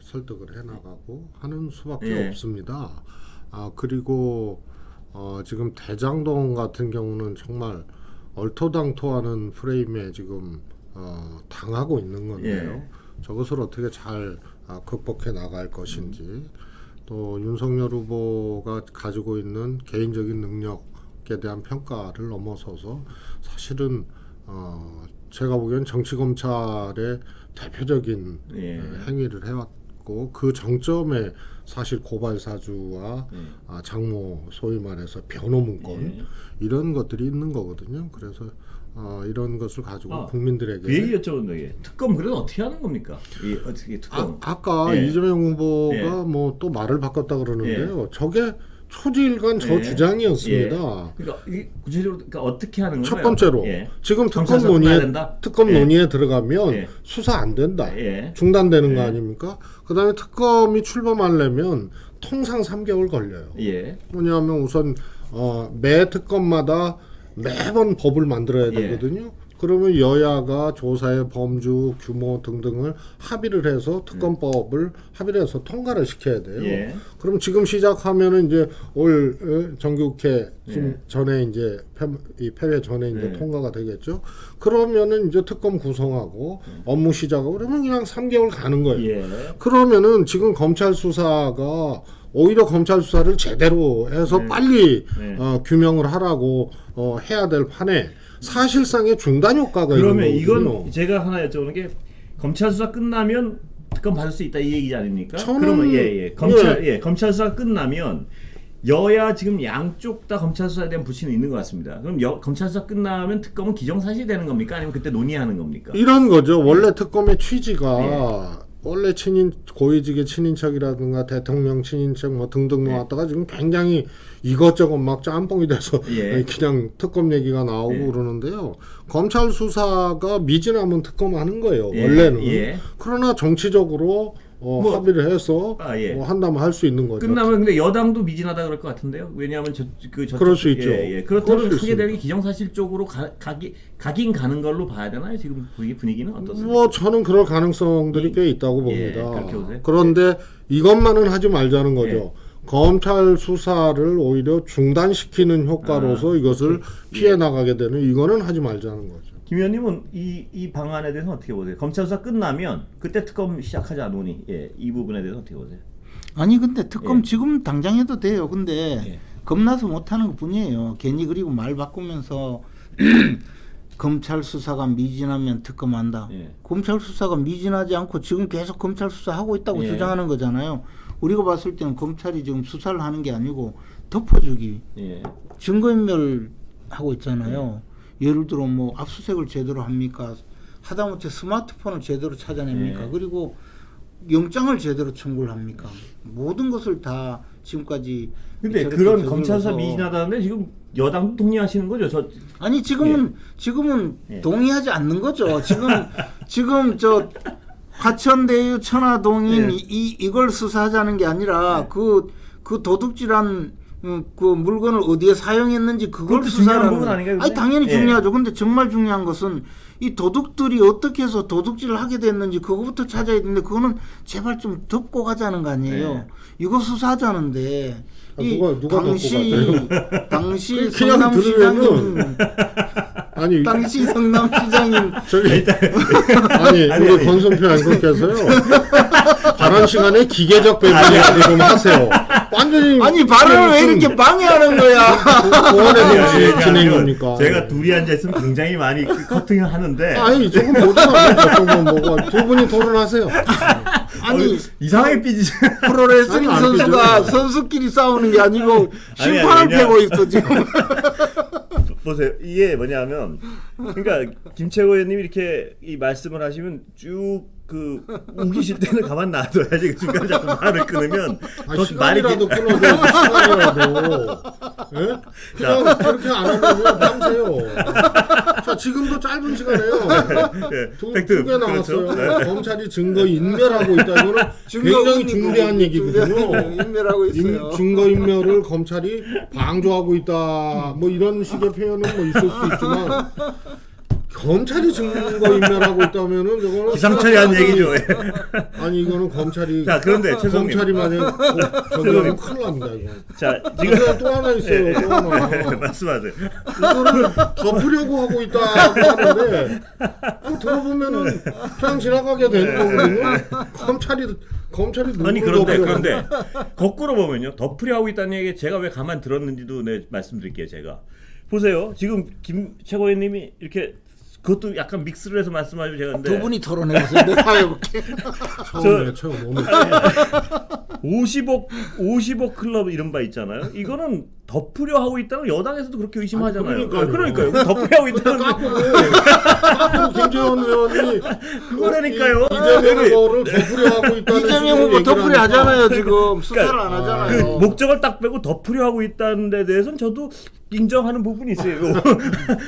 S2: 설득을 해나가고 하는 수밖에
S1: 예.
S2: 없습니다. 그리고 지금 대장동 같은 경우는 정말 얼토당토하는 프레임에 지금 당하고 있는 건데요.
S1: 예.
S2: 저것을 어떻게 잘 극복해 나갈 것인지 또 윤석열 후보가 가지고 있는 개인적인 능력에 대한 평가를 넘어서서 사실은 제가 보기엔 정치 검찰의 대표적인
S1: 예.
S2: 행위를 해왔고 그 정점에 사실 고발 사주와 장모 소위 말해서 변호 문건 이런 것들이 있는 거거든요. 그래서 이런 것을 가지고 국민들에게
S1: 그 얘기 여쭤본다. 특검 그래서 어떻게 하는 겁니까? 이 어떻게 특검?
S2: 아까
S1: 예.
S2: 이재명 후보가
S1: 예.
S2: 뭐 또 말을 바꿨다 그러는데요. 저게 초지일관 저
S1: 예.
S2: 주장이었습니다.
S1: 그러니까 이게 구체적으로 그러니까 어떻게 하는
S2: 첫
S1: 거예요?
S2: 번째로
S1: 예.
S2: 지금
S1: 검찰
S2: 특검
S1: 예.
S2: 논의에 들어가면
S1: 예.
S2: 수사 안 된다.
S1: 예.
S2: 중단되는 거
S1: 예.
S2: 아닙니까? 그다음에 특검이 출범하려면 통상 3개월 걸려요.
S1: 예.
S2: 뭐냐면 우선 매 특검마다 매번 법을 만들어야
S1: 예.
S2: 되거든요. 그러면 여야가 조사의 범주, 규모 등등을 합의를 해서 특검법을 합의를 해서 통과를 시켜야 돼요.
S1: 예.
S2: 그럼 지금 시작하면은 이제 올 정기국회 전에 이제 이 폐회 전에 이제 통과가 되겠죠. 그러면은 이제 특검 구성하고 업무 시작하고 그러면 그냥 3개월 가는 거예요.
S1: 예.
S2: 그러면은 지금 검찰 수사가 오히려 검찰 수사를 제대로 해서 빨리 규명을 하라고 해야 될 판에 사실상의 중단 효과가
S1: 그러면
S2: 있는 거거든요.
S1: 이건 제가 하나 여쭤보는 게 검찰 수사 끝나면 특검 받을 수 있다 이 얘기 아닙니까?
S2: 저는-
S1: 그러면 검찰 수사 끝나면 여야 지금 양쪽 다 검찰 수사에 대한 불신이 있는 것 같습니다. 그럼 검찰 수사 끝나면 특검은 기정사실이 되는 겁니까? 아니면 그때 논의하는 겁니까?
S2: 이런 거죠. 원래 특검의 취지가 원래 고위직의 친인척이라든가 대통령 친인척 뭐 등등 나왔다가 지금 굉장히 이것저것 막 짬뽕이 돼서 그냥 특검 얘기가 나오고 그러는데요. 검찰 수사가 미진하면 특검하는 거예요. 원래는. 그러나 정치적으로 합의를 해서 한다면 할 수 있는 거죠.
S1: 끝나면 근데 여당도 미진하다 그럴 것 같은데요. 왜냐하면
S2: 그럴 수 있죠.
S1: 그렇다면 하게 되는 게 기정사실적으로 가긴 가는 걸로 봐야 되나요? 지금 분위기는 어떻습니까?
S2: 뭐 저는 그럴 가능성들이 꽤 있다고 봅니다.
S1: 그렇게 보세요?
S2: 그런데 이것만은 하지 말자는 거죠. 검찰 수사를 오히려 중단시키는 효과로서 이것을 피해 나가게 되는 이거는 하지 말자는 거죠.
S1: 김 의원님은 이 방안에 대해서 어떻게 보세요? 검찰 수사 끝나면 그때 특검 시작하자 논의 이 부분에 대해서 어떻게 보세요?
S3: 아니 근데 특검 지금 당장 해도 돼요. 근데 겁나서 못하는 것 뿐이에요. 괜히 그리고 말 바꾸면서 검찰 수사가 미진하면 특검한다. 검찰 수사가 미진하지 않고 지금 계속 검찰 수사하고 있다고 주장하는 거잖아요. 우리가 봤을 때는 검찰이 지금 수사를 하는 게 아니고 덮어주기, 증거인멸하고 있잖아요. 예를 들어 뭐 압수수색을 제대로 합니까? 하다못해 스마트폰을 제대로 찾아냅니까? 그리고 영장을 제대로 청구를 합니까? 모든 것을 다 지금까지.
S1: 근데 그런 검찰 수사 미진하다는데 지금 여당도 동의하시는 거죠?
S3: 아니 지금은 동의하지 않는 거죠. 지금 저 화천대유 천화동인 이걸 수사하자는 게 아니라 그 도둑질한 그 물건을 어디에 사용했는지 그걸 수사하는
S1: 부분 아닌가요?
S3: 아니 당연히 중요하죠. 근데 정말 중요한 것은 이 도둑들이 어떻게 해서 도둑질을 하게 됐는지 그거부터 찾아야 되는데 그거는 제발 좀 덮고 가자는 거 아니에요. 이거 수사하자는데
S2: 누가
S3: 당시
S2: 그냥
S3: 성남시장님
S2: 아니
S3: 당시 성남시장님
S2: 저기 아니 우리 권선표 앵커께서요 발언 시간에 기계적 배분이 좀 하세요. 완전히
S3: 아니 발언을 왜 이렇게 방해하는 거야?
S2: 고원의 진행이 뭡니까?
S1: 제가 둘이 앉아 있으면 굉장히 많이 커팅을 하는데
S2: 아니 조금 모자라요. 조금 뭐가 두 분이 토론하세요.
S3: 아니
S1: 이상하게 삐지지.
S3: 프로레슬링 선수가 선수끼리 싸우는 게 아니고 심판을 패고 있어 지금.
S1: 보세요. 이게 뭐냐면 그러니까 김채고 의원님이 이렇게 이 말씀을 하시면 쭉 그 우기실 때는 가만 놔둬야지. 중간에 자꾸 말을 끊으면
S2: 시간이라도 끊어도 시간이라도 그냥 그렇게 안 하면 밤새요. 자 지금도 짧은 시간에요. 두 개 나왔어요.
S1: 그렇죠?
S2: 검찰이 증거 인멸하고 있다. 이거는 굉장히 중대한 얘기거든요.
S3: 인멸하고 있어요.
S2: 증거 인멸을 검찰이 방조하고 있다. 뭐 이런 식의 표현은 뭐 있을 수 있지만 검찰이 증거 인멸하고 있다면은 저거는
S1: 기상천외한 얘기죠.
S2: 아니 이거는 검찰이
S1: 자 그런데 최성님
S2: 검찰이 만약 저기하면 큰일 납니다 이거.
S1: 자
S2: 지금 또 하나 있어요. 또 하나.
S1: 말씀하세요.
S2: 이거를 덮으려고 하고 있다고 하는데 들어보면은 그냥 지나가게 되는 거거든요. 검찰이
S1: 아니
S2: 누구를
S1: 그런데 거꾸로 보면요 덮으려 하고 있다는 얘기 제가 왜 가만 들었는지도 말씀드릴게요. 제가 보세요. 지금 김 최고위원님이 이렇게 그것도 약간 믹스를 해서 말씀하시고 제가 근데
S3: 두 분이 토론해보세요. 내가 해볼게.
S2: 처음
S1: 50억 클럽 이런 바 있잖아요. 이거는 덮으려 하고 있다는 여당에서도 그렇게 의심하잖아요.
S2: 그러니까요.
S1: 덮으려 하고 있다는
S2: 까고 김재원 의원이
S1: 그러니까요.
S2: 이재명 후보를 덮으려 하고 있다는
S3: 이재명 후보 덮으려 하잖아요. 지금 수사를 안 하잖아요.
S1: 그 목적을 딱 빼고 덮으려 하고 있다는 데 대해서는 저도 인정하는 부분이 있어요.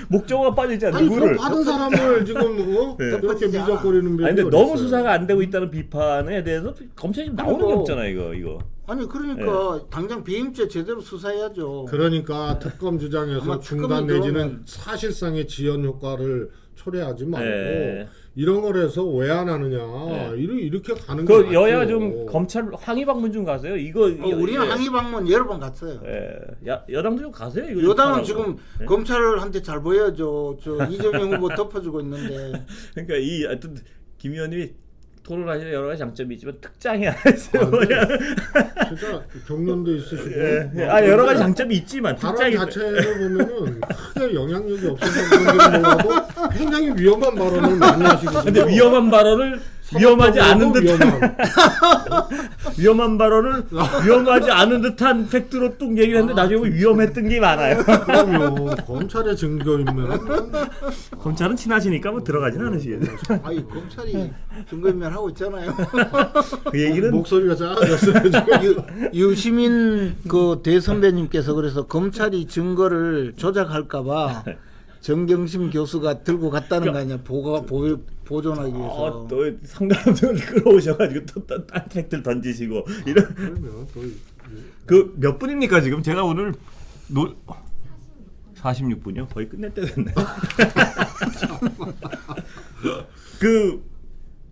S1: 목적어가 빠지지 않는 누구를
S2: 받은 사람을 지금 이렇게 미적거리는
S1: 아니 근데 너무 수사가 안 되고 있다는 비판에 대해서 검찰이 지금 나오는 게 없잖아요. 이거.
S3: 아니 그러니까 당장 배임죄 제대로 수사해야죠.
S2: 그러니까 특검 주장에서 중단 내지는 사실상의 지연 효과를 초래하지 말고
S1: 예.
S2: 이런 걸 해서 왜 안 하느냐
S1: 예.
S2: 이렇게 가는
S1: 그
S2: 게
S1: 여야
S2: 맞죠.
S1: 좀 검찰 항의 방문 좀 가세요. 이거
S3: 우리는
S1: 예.
S3: 항의 방문 여러 번 갔어요.
S1: 여당도 좀 가세요. 이거 좀
S3: 여당은
S1: 하라고.
S3: 지금
S1: 예?
S3: 검찰한테 잘 보여줘. 저 이재명 후보 덮어주고 있는데.
S1: 그러니까 이 하여튼 김 의원님이 토론하시는 여러 가지 장점이 있지만 특장이 하나 있어요.
S2: 아, 근데 진짜 경련도 있으시고
S1: 여러 가지 장점이 있지만
S2: 발언
S1: 특장이
S2: 자체를 보면은 크게 영향력이 없어서 그런지 몰라도 굉장히 위험한 발언을 많이 하시거든요.
S1: 근데 위험한 발언을 위험하지 않은 듯한 위험한 발언을 위험하지 않은 듯한 팩트로 뚝 얘기를 했는데 나중에 보면 위험했던 게 많아요.
S2: 그럼요. 검찰의 증거인면
S1: 검찰은 친하시니까 뭐 들어가진 않으시겠네요.
S3: 아니 검찰이 증거인멸 하고 있잖아요.
S1: 그 얘기는
S2: 목소리가 작아졌어요.
S3: 유시민 그 대선배님께서 그래서 검찰이 증거를 조작할까봐 정경심 교수가 들고 갔다는 거 아니야? 보존하기 위해서.
S1: 또 상담을 끌어오셔가지고 또딴 팩트를 던지시고 이런.
S2: 그러면 또
S1: 그 몇 분입니까 지금? 제가 오늘 46분이요? 거의 끝낼 때 됐네.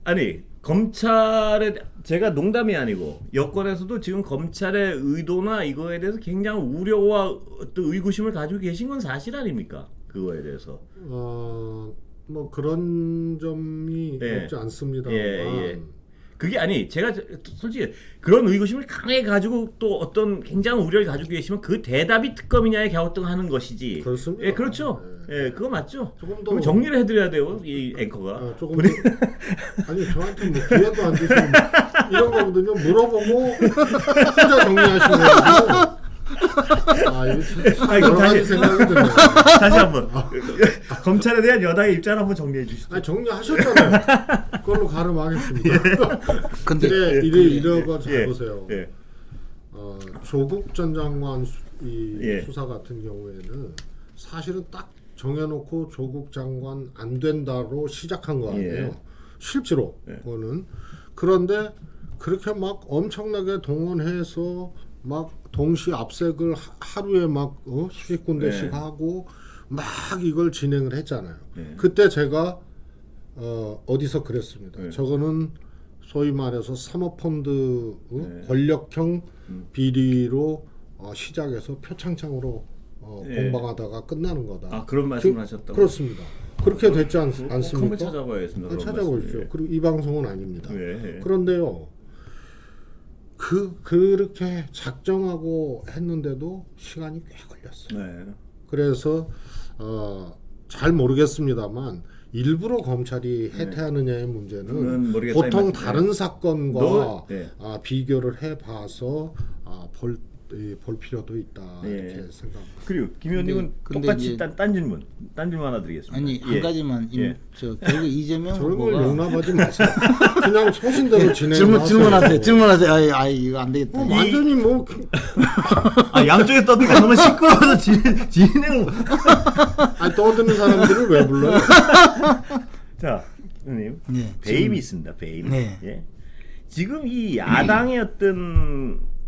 S1: 아니 검찰의 제가 농담이 아니고 여권에서도 지금 검찰의 의도나 이거에 대해서 굉장히 우려와 또 의구심을 가지고 계신 건 사실 아닙니까? 그거에 대해서.
S2: 뭐 그런 점이
S1: 예.
S2: 없지 않습니다만
S1: 예. 그게 아니 제가 솔직히 그런 의구심을 강하게 가지고 또 어떤 굉장한 우려를 가지고 계시면 그 대답이 특검이냐에 갸우뚱하는 것이지.
S2: 그렇습니다.
S1: 예, 그렇죠. 예, 그거 맞죠.
S2: 조금 더
S1: 그럼 정리를 해드려야 돼요, 이 앵커가.
S2: 조금 더, 아니 저한테 뭐 기회도 안 주시고 이런 거거든요. 물어보고 혼자 정리하시는 거고. 이거 여러 가지 생각이 드네요.
S1: 다시 한번 검찰에 대한 여당의 입장을 한번 정리해 주시죠.
S2: 아니 정리하셨잖아요. 그걸로 가름하겠습니다.
S3: 근데
S2: 이러고 잘
S1: 예.
S2: 보세요.
S1: 예.
S2: 조국 전 장관
S1: 예.
S2: 수사 같은 경우에는 사실은 딱 정해놓고 조국 장관 안 된다로 시작한 거 아니에요.
S1: 예.
S2: 실제로 그거는. 그런데 그렇게 막 엄청나게 동원해서 막 동시 압색을 하루에 막 수십 군데씩 하고 막 이걸 진행을 했잖아요. 그때 제가 어디서 그랬습니다. 저거는 소위 말해서 사모펀드 권력형 비리로 시작해서 표창장으로 공방하다가 끝나는 거다.
S1: 그런 말씀을 하셨다고.
S2: 그렇습니다. 그렇게 됐지 않습니까?
S1: 한번 찾아봐야겠습니다.
S2: 찾아보십시오. 그리고 이 방송은 아닙니다.
S1: 예.
S2: 그런데요. 그렇게 작정하고 했는데도 시간이 꽤 걸렸어요. 그래서 잘 모르겠습니다만 일부러 검찰이 해태하느냐의 문제는 보통 다른 사건과 비교를 해봐서 볼 필요도 있다 이렇게 생각합니다.
S1: 그리고 김 의원님은 똑같이 딴 질문 하나 드리겠습니다.
S3: 아니 한 가지만 결국 이재명
S2: 저런 걸
S3: 후보가
S2: 용납하지 마세요. 그냥 소신대로 진행하세요.
S3: 질문하세요. 이거 안 되겠다.
S2: 완전히 뭐
S1: 양쪽에 떠드니까 너무 시끄러워서 진행을.
S2: 떠드는 사람들을 왜 불러요?
S1: 자, 의원님,
S3: 네,
S1: 배임이 있습니다. 배임.
S3: 네.
S1: 예. 지금 이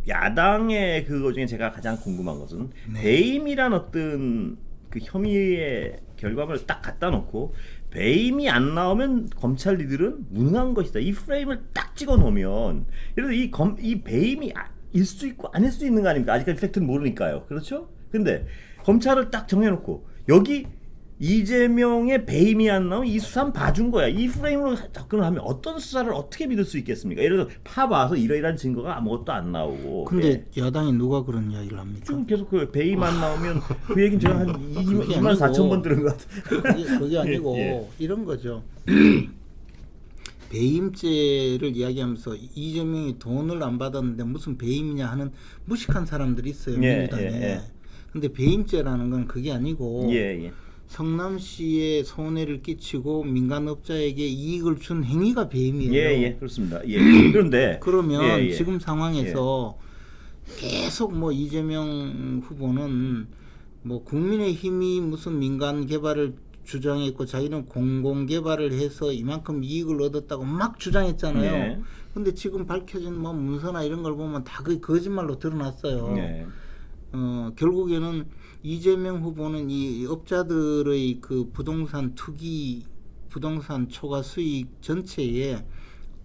S1: 야당의 그거 중에 제가 가장 궁금한 것은 배임이란 어떤 그 혐의의 결과물을 딱 갖다 놓고 배임이 안 나오면 검찰리들은 무능한 것이다. 이 프레임을 딱 찍어 놓으면 예를 들어 이 배임이 일 수 있고 아닐 수 있는 거 아닙니까? 아직까지 팩트는 모르니까요. 그렇죠? 근데 검찰을 딱 정해놓고 여기 이재명의 배임이 안 나오면 이 수사는 봐준 거야. 이 프레임으로 접근을 하면 어떤 수사를 어떻게 믿을 수 있겠습니까? 예를 들어 파봐서 이러이러한 증거가 아무것도 안 나오고.
S3: 근데 야당이 누가 그런 이야기를 합니까?
S1: 지금 계속 그 배임 안 나오면 그 얘기는 제가 한 2만 4천 번 들은 것 같아요.
S3: 그게 아니고 이런 거죠. 배임죄를 이야기하면서 이재명이 돈을 안 받았는데 무슨 배임이냐 하는 무식한 사람들이 있어요. 민주당에. 근데 배임죄라는 건 그게 아니고 성남시에 손해를 끼치고 민간업자에게 이익을 준 행위가 배임이에요.
S1: 그렇습니다. 그런데
S3: 그러면 지금 상황에서 계속 뭐 이재명 후보는 뭐 국민의힘이 무슨 민간 개발을 주장했고 자기는 공공 개발을 해서 이만큼 이익을 얻었다고 막 주장했잖아요. 근데 지금 밝혀진 뭐 문서나 이런 걸 보면 다 그 거짓말로 드러났어요. 결국에는 이재명 후보는 이 업자들의 그 부동산 투기, 부동산 초과 수익 전체에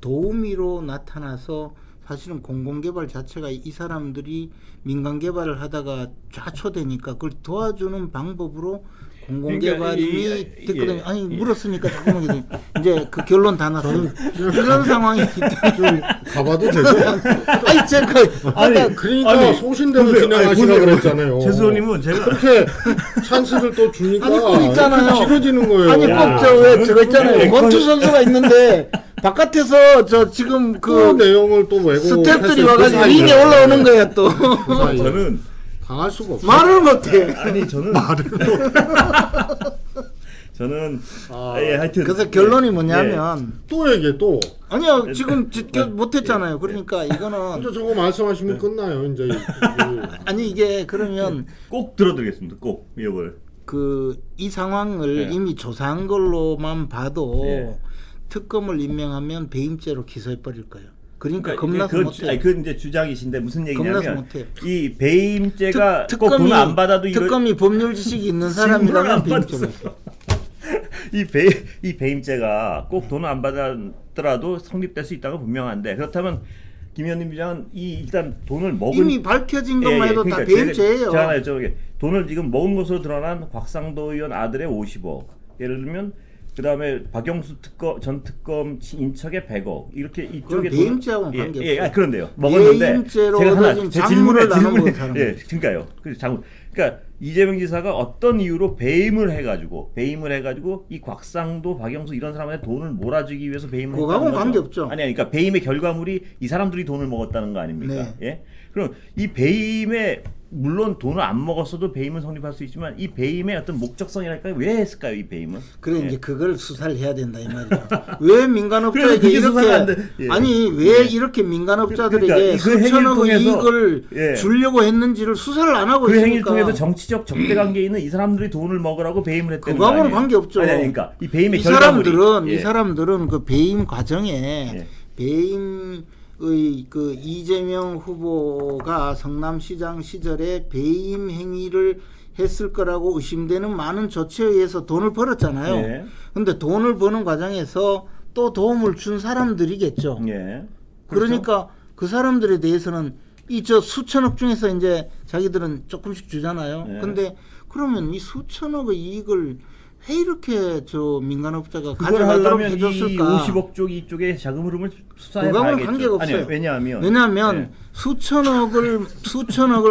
S3: 도우미로 나타나서 사실은 공공개발 자체가 이 사람들이 민간개발을 하다가 좌초되니까 그걸 도와주는 방법으로 공공개발이 됐거든요. 아니 물었으니까 조금만 이제 그 결론 다 났어요. 이런 상황이기 때문에
S2: 가봐도 되죠?
S3: 아니 제가
S2: 그러니까 소신대로 진행하시라고 그랬잖아요.
S1: 최수호님은 제가
S2: 그렇게 찬스를 또 주니까
S3: 아니 꼭 있잖아요.
S2: 길어지는 거예요.
S3: 아니 꼭 왜 저거 있잖아요. 권투 선수가 있는데 바깥에서 저 지금
S2: 그
S3: 그
S2: 내용을 또 왜곡
S3: 스태프들이 와가지고 링에 올라오는 거야 또.
S1: 저는
S2: 당할 수가 없어.
S3: 말을 못해.
S1: 아니 저는 저는 하여튼
S3: 그래서 결론이 뭐냐면
S2: 또 얘기해 또.
S3: 아니요 지금 못했잖아요. 그러니까 이거는
S2: 이제 저거 말씀하시면 끝나요. 이제
S3: 아니 이게 그러면
S1: 꼭 들어드리겠습니다. 꼭 이걸
S3: 그 이 상황을 이미 조사한 걸로만 봐도 특검을 임명하면 배임죄로 기소해 버릴 거예요. 그러니까 겁나서 못해.
S1: 그 이제 주장이신데 무슨
S3: 겁나서
S1: 얘기냐면
S3: 못해요.
S1: 이 배임죄가 꼭 돈을 안 받아도
S3: 특검이 법률 지식이 있는 사람이라면 배임죄로.
S1: 이 배임죄가 꼭 돈을 안 받았더라도 성립될 수 있다고 분명한데 그렇다면 김현님 부장은 일단 돈을 먹은
S3: 이미 밝혀진 것만 해도 다 배임죄예요.
S1: 제가 여쭤보게 돈을 지금 먹은 것으로 드러난 곽상도 의원 아들의 50억 예를 들면 그 다음에 박영수 전 특검 인척의 100억 이렇게 이쪽에
S3: 배임죄하고는 관계없어요.
S1: 그런데요. 먹었는데
S3: 배임죄로
S1: 제가 하나
S3: 얻어진 장물을 나눈 거예요.
S1: 그러니까요. 그 장물. 그러니까 이재명 지사가 어떤 이유로 배임을 해가지고 이 곽상도, 박영수 이런 사람한테 돈을 몰아주기 위해서 배임을 했다는
S3: 그거하고는
S1: 거죠.
S3: 관계없죠.
S1: 아니 그러니까 배임의 결과물이 이 사람들이 돈을 먹었다는 거 아닙니까?
S3: 네.
S1: 예? 그럼 이 배임에 물론 돈을 안 먹었어도 배임은 성립할 수 있지만 이 배임의 어떤 목적성이랄까요? 왜 했을까요, 이 배임은?
S3: 그래 이제 그걸 수사를 해야 된다 이 말이죠. 왜 민간업자에게
S1: 그게 수사가 안 돼.
S3: 이렇게 아니 왜 이렇게 민간업자들에게
S1: 그러니까 그
S3: 수천억의
S1: 행위를 통해서,
S3: 이익을 주려고 했는지를 수사를 안 하고
S1: 그
S3: 있으니까.
S1: 행위를 통해서 정치적 적대관계에 있는 이 사람들이 돈을 먹으라고 배임을 했다는 거
S3: 그거하고는
S1: 아니에요?
S3: 관계없죠.
S1: 아니, 그러니까 이 배임의
S3: 이
S1: 결과물이
S3: 사람들은 그 배임 과정에 배임의 그 이재명 후보가 성남시장 시절에 배임 행위를 했을 거라고 의심되는 많은 조치에 의해서 돈을 벌었잖아요. 근데 돈을 버는 과정에서 또 도움을 준 사람들이겠죠.
S1: 그렇죠?
S3: 그러니까 그 사람들에 대해서는 이 저 수천억 중에서 이제 자기들은 조금씩 주잖아요. 근데 그러면 이 수천억의 이익을 왜 이렇게 저 민간업자가
S1: 그걸
S3: 가져가도록
S1: 하려면
S3: 해줬을까?
S1: 이 50억 쪽 이쪽에 자금 흐름을 수사해
S3: 그거하고는
S1: 봐야겠죠.
S3: 관계가 없어요.
S1: 아니,
S3: 왜냐하면 수천억을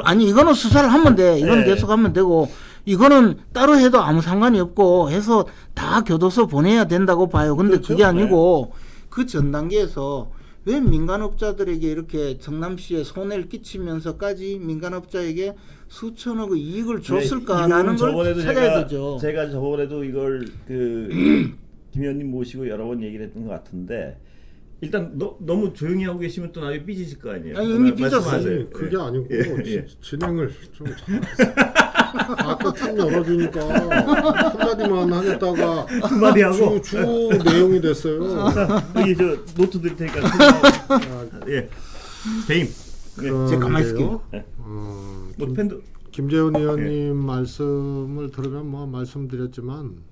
S3: 아니 이거는 수사를 하면 돼. 이거는 계속 하면 되고 이거는 따로 해도 아무 상관이 없고 해서 다 교도소 보내야 된다고 봐요. 근데
S2: 그렇죠?
S3: 그게 아니고 그 전 단계에서 왜 민간업자들에게 이렇게 성남시에 손해를 끼치면서까지 민간업자에게 수천억의 이익을 줬을까라는 걸 찾아야 되죠.
S1: 제가 저번에도 이걸 그 김 의원님 모시고 여러 번 얘기를 했던 것 같은데 일단 너무 조용히 하고 계시면 또 나중에 삐지실 거 아니에요.
S3: 아니, 이미 삐졌어요.
S2: 아니, 그게 아니고 진행을 좀 아까 참 열어주니까 한마디만 하겠다가
S1: 한마디 하고
S2: 주 내용이 됐어요.
S1: 여기 저 노트 드릴 테니까 배임.
S3: 제가 가만히 있을게요.
S1: 뭐 팬도
S2: 김재훈 의원님 말씀을 들으면 뭐 말씀드렸지만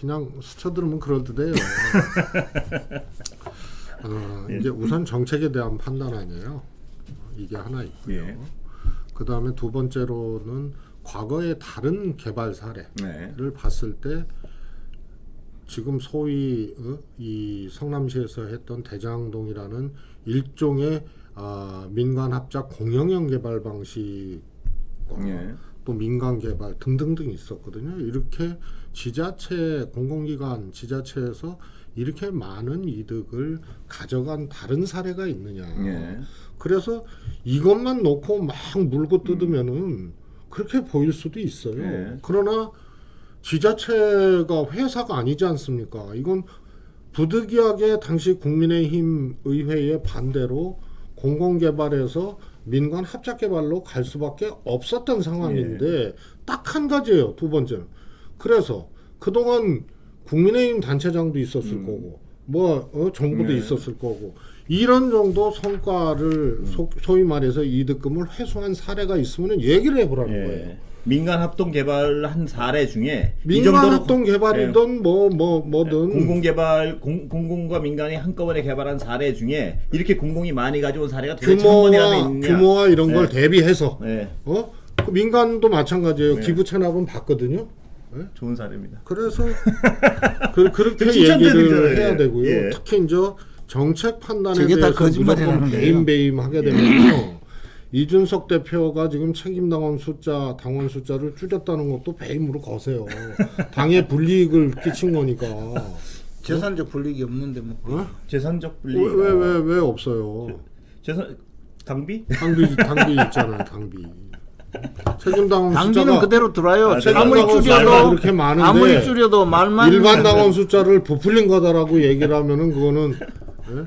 S2: 그냥 스쳐들으면 그럴듯해요. 이제 우선 정책에 대한 판단 아니에요. 이게 하나 있고요. 그 다음에 두 번째로는 과거의 다른 개발 사례를 봤을 때 지금 소위 이 성남시에서 했던 대장동이라는 일종의 민간 합작 공영형 개발 방식 또 민간 개발 등등등 있었거든요. 이렇게 지자체 공공기관 지자체에서 이렇게 많은 이득을 가져간 다른 사례가 있느냐. 그래서 이것만 놓고 막 물고 뜯으면은 그렇게 보일 수도 있어요. 그러나 지자체가 회사가 아니지 않습니까? 이건 부득이하게 당시 국민의힘 의회의 반대로 공공개발에서 민간 합작개발로 갈 수밖에 없었던 상황인데 딱 한 가지예요. 두 번째는. 그래서 그동안 국민의힘 단체장도 있었을 거고 뭐 정부도 있었을 거고 이런 정도 성과를 소위 말해서 이득금을 회수한 사례가 있으면 얘기를 해보라는
S1: 예.
S2: 거예요.
S1: 민간 합동 개발한 사례 중에 이
S2: 민간
S1: 정도로
S2: 합동 개발이든 뭐든
S1: 공공 개발 공공과 민간이 한꺼번에 개발한 사례 중에 이렇게 공공이 많이 가져온 사례가 도대체 한 번이라도 있느냐?
S2: 규모와 이런 걸
S1: 네.
S2: 대비해서
S1: 네.
S2: 그 민간도 마찬가지예요.
S1: 네.
S2: 기부 체납은 받거든요. 네?
S1: 좋은 사례입니다.
S2: 그래서 그렇게
S1: 칭찬드리잖아요.
S2: 얘기를 해야 되고요.
S1: 예.
S2: 특히 이제 정책 판단에
S3: 저게 다
S2: 대해서
S3: 거짓말이라는
S2: 무조건
S3: 거예요.
S2: 배임하게 되면요. 이준석 대표가 지금 책임당원 당원 숫자를 줄였다는 것도 배임으로 거세요. 당에 불이익을 끼친 거니까.
S3: 재산적 불이익이 없는데 뭐.
S2: 어?
S1: 재산적 불이익.
S2: 왜 없어요?
S1: 재산 당비?
S2: 당비 있잖아요. 당비. 책임당원
S3: 당비는
S2: 숫자가
S3: 그대로 들어와요.
S1: 아,
S3: 아무리
S2: 책임당원 숫자가
S3: 줄여도
S2: 그렇게 많은데
S3: 아무리 줄여도 말만
S2: 일반 당원 숫자를 부풀린 거다라고 얘기를 하면은 그거는 예?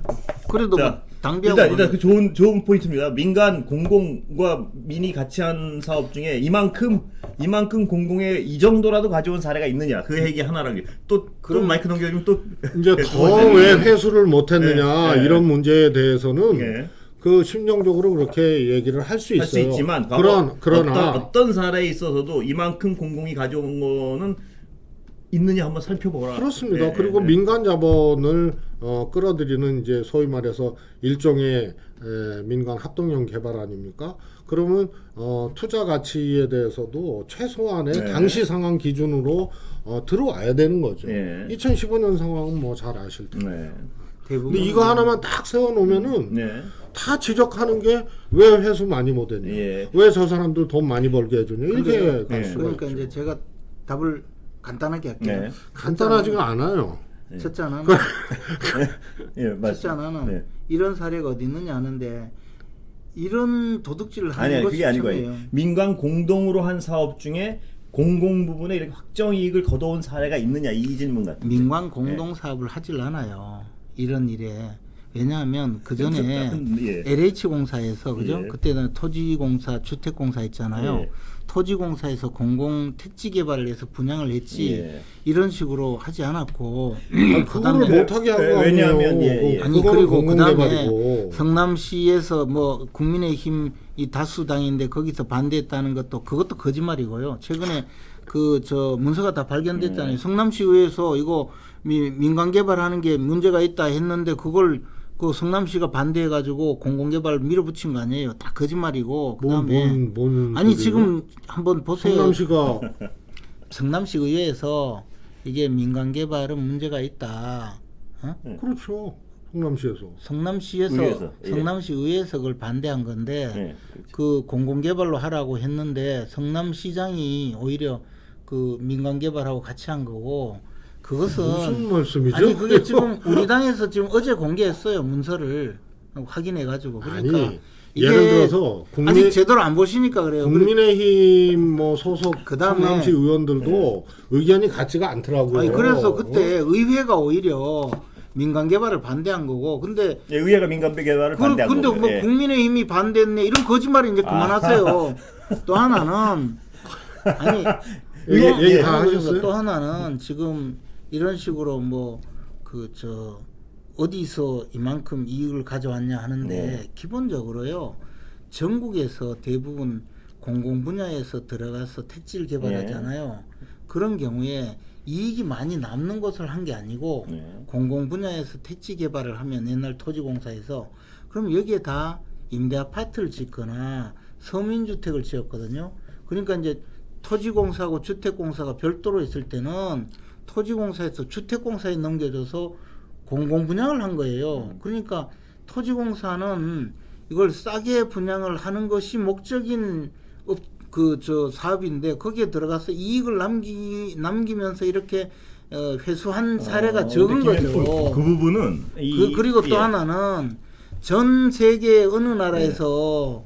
S3: 그래도
S1: 자,
S3: 당비하고
S1: 일단 그 좋은 포인트입니다. 민간 공공과 민이 같이 한 사업 중에 이만큼 공공의 이 정도라도 가져온 사례가 있느냐? 그 얘기 하나랑 또 마이크 넘겨주면 또
S2: 이제 더 왜 회수를 못했느냐
S1: 네.
S2: 이런 문제에 대해서는
S1: 네.
S2: 그 심정적으로 그렇게 얘기를 할 수 있어요.
S1: 할 수 있지만
S2: 그러나
S1: 어떤 사례에 있어서도 이만큼 공공이 가져온 거는 있느냐 한번 살펴보라.
S2: 그렇습니다.
S1: 네,
S2: 그리고
S1: 네.
S2: 민간 자본을 끌어들이는 이제 소위 말해서 일종의 민간 합동형 개발 아닙니까? 그러면 투자 가치에 대해서도 최소한의
S1: 네.
S2: 당시 상황 기준으로 들어와야 되는 거죠.
S1: 네.
S2: 2015년 상황은 뭐 잘 아실 텐데.
S1: 네.
S3: 대부분
S2: 근데 이거 하나만 딱 세워놓으면은
S1: 네.
S2: 다 지적하는 게 왜 회수 많이 못했냐,
S1: 예.
S2: 왜 저 사람들 돈 많이 벌게 해주냐 이렇게 갈
S1: 예.
S2: 수가
S3: 그러니까
S2: 있죠.
S3: 이제 제가 답을 간단하게 할게요.
S1: 네.
S2: 간단하지가 않아요.
S3: 첫째 하나는
S1: 예,
S3: 첫째
S1: 맞습니다.
S3: 하나는
S1: 네.
S3: 이런 사례가 어디 있느냐 하는데 이런 도둑질을 하는
S1: 아니
S3: 것이
S1: 그게 아니고
S3: 처음이에요.
S1: 민간 공동으로 한 사업 중에 공공 부분에 이렇게 확정 이익을 거둬온 사례가 있느냐 이 질문 같아요.
S3: 민관 공동 사업을 하질 않아요. 이런 일에. 왜냐하면 그 전에
S1: 예.
S3: LH 공사에서 그죠?
S1: 예.
S3: 그때는 토지공사, 주택공사 있잖아요.
S1: 예.
S3: 토지공사에서 공공 택지 개발을 해서 분양을 했지
S1: 예.
S3: 이런 식으로 하지 않았고
S2: 그거를 못하게 한 거
S1: 왜냐하면,
S2: 아니에요.
S1: 예, 예.
S3: 아니
S2: 그거는
S3: 그리고 그다음에
S2: 공공개발이고.
S3: 성남시에서 뭐 국민의힘 이 다수당인데 거기서 반대했다는 것도 그것도 거짓말이고요. 최근에 그 저 문서가 다 발견됐잖아요. 성남시의회에서 이거 민간 개발하는 게 문제가 있다 했는데 그걸 그 성남시가 반대해가지고 공공개발 밀어붙인 거 아니에요. 다 거짓말이고 그다음에
S2: 뭔
S3: 아니
S2: 소리예요?
S3: 지금 한번 보세요.
S2: 성남시가
S3: 성남시 의회에서 이게 민간 개발은 문제가 있다. 어?
S2: 그렇죠. 성남시에서
S3: 성남시에서
S1: 예.
S3: 성남시 의회에서 그걸 반대한 건데
S1: 네.
S3: 그 공공개발로 하라고 했는데 성남시장이 오히려 그 민간 개발하고 같이 한 거고 그것은
S2: 무슨 말씀이죠?
S3: 아니 그게 지금 우리 당에서 지금 어제 공개했어요 문서를 확인해 가지고 그러니까
S2: 아니,
S3: 이게
S2: 예를 들어서
S3: 아직 제대로 안 보시니까 그래요.
S2: 국민의힘 뭐 소속
S3: 그다음에
S2: 성남시 의원들도 의견이 같지가 않더라고요.
S3: 아니 그래서 그때 의회가 오히려 민간 개발을 반대한 거고 근데
S1: 예, 의회가 민간 개발을 반대한
S3: 근데
S1: 거고요.
S3: 뭐
S1: 예.
S3: 국민의힘이 반대했네 이런 거짓말 이제 그만하세요. 또 하나는 아니
S2: 얘기
S3: 그러니까
S2: 다 하셨어요?
S3: 또 하나는 지금 이런 식으로 뭐 그 저 어디서 이만큼 이익을 가져왔냐 하는데
S1: 네.
S3: 기본적으로요 전국에서 대부분 공공 분야에서 들어가서 택지를 개발하잖아요. 그런 경우에 이익이 많이 남는 것을 한 게 아니고
S1: 네.
S3: 공공 분야에서 택지 개발을 하면 옛날 토지공사에서 그럼 여기에 다 임대 아파트를 짓거나 서민주택을 지었거든요. 그러니까 이제 토지공사하고 주택공사가 별도로 있을 때는 토지공사에서 주택공사에 넘겨줘서 공공분양을 한 거예요. 그러니까 토지공사는 이걸 싸게 분양을 하는 것이 목적인 그 저 사업인데 거기에 들어가서 이익을 남기면서 이렇게 회수한 사례가 적은 거죠.
S1: 그 부분은
S3: 그리고 또
S1: 예.
S3: 하나는 전 세계 어느 나라에서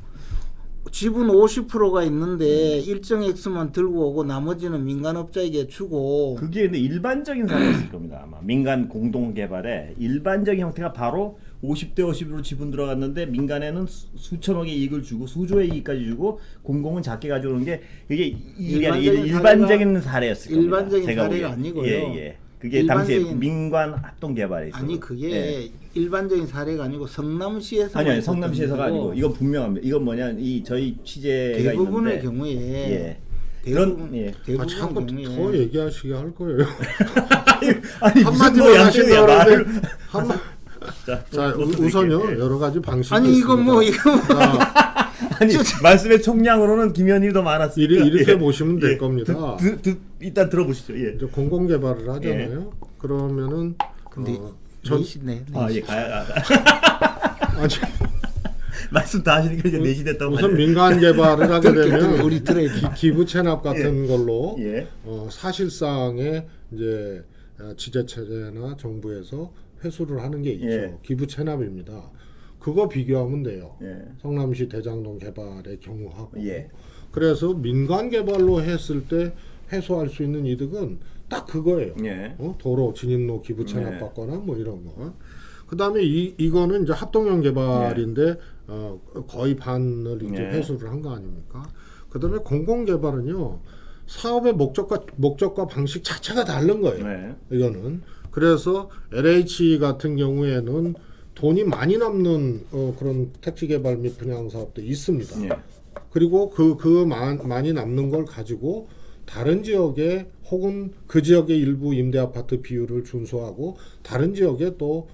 S3: 지분 50%가 있는데 일정 액수만 들고 오고 나머지는 민간업자에게 주고
S1: 그게 근데 일반적인 사례였을 겁니다. 아마 민간 공동 개발의 일반적인 형태가 바로 50대 50으로 지분 들어갔는데 민간에는 수천억의 이익을 주고 수조의 이익까지 주고 공공은 작게 가져오는 게 이게 일반적인 사례였을 겁니다.
S3: 일반적인
S1: 제가
S3: 사례가
S1: 보기엔.
S3: 아니고요.
S1: 예, 예. 그게 당시에
S3: 일반적인-
S1: 민관 합동 개발에
S3: 아니 그게
S1: 예.
S3: 일반적인 사례가 아니고 성남시에서
S1: 아니요 성남시에서가 아니고 이건 분명합니다. 이건 뭐냐 이 저희 취재가
S3: 대부분의
S1: 있는데
S3: 경우에
S1: 예.
S3: 대부분
S1: 예.
S2: 아, 자꾸
S3: 대부분의
S2: 더
S3: 경우에
S2: 얘기하시게 할 거예요.
S1: 아니 무슨
S2: 한마디로
S1: 뭐
S2: 하시려고
S1: 양식이야 말을
S2: 그러는데 한마
S1: 자,
S2: 자
S1: 또
S2: 우선요
S1: 드릴게요.
S2: 여러 가지 방식이
S3: 아니 이거 뭐
S2: 있습니다.
S3: 이거
S2: 자,
S1: 아니 말씀의 총량으로는 김현이 더 많았으니까
S2: 이렇게
S1: 예.
S2: 보시면 될
S1: 예.
S2: 겁니다.
S1: 일단 들어보시죠. 예.
S2: 이제 공공 개발을 하잖아요. 그러면은
S3: 근데
S2: 전
S3: 네시네.
S1: 예, 가야.
S2: 아니,
S1: 말씀 다 하시니까 이제 내시됐다고
S2: 우선
S1: 하네요.
S2: 민간 개발을 하게 되면
S3: 우리 들어야 돼.
S2: 기부 체납 같은 걸로
S1: 예.
S2: 사실상의 이제 지자체나 정부에서 회수를 하는 게 있죠.
S1: 예.
S2: 기부 체납입니다. 그거 비교하면 돼요.
S1: 예.
S2: 성남시 대장동 개발의 경우하고.
S1: 예.
S2: 그래서 민간 개발로 했을 때 회수할 수 있는 이득은 딱 그거예요.
S1: 예.
S2: 도로 진입로 기부 체납 받거나 뭐 이런 거. 그다음에 이거는 이제 합동형 개발인데 거의 반을 이제
S1: 예.
S2: 회수를 한 거 아닙니까? 그다음에 공공 개발은요. 사업의 목적과 방식 자체가 다른 거예요.
S1: 네.
S2: 이거는 그래서 LH 같은 경우에는 돈이 많이 남는 그런 택지 개발 및 분양 사업도 있습니다.
S1: 예.
S2: 그리고 많이 남는 걸 가지고 다른 지역에 혹은 그 지역의 일부 임대 아파트 비율을 준수하고 다른 지역에 또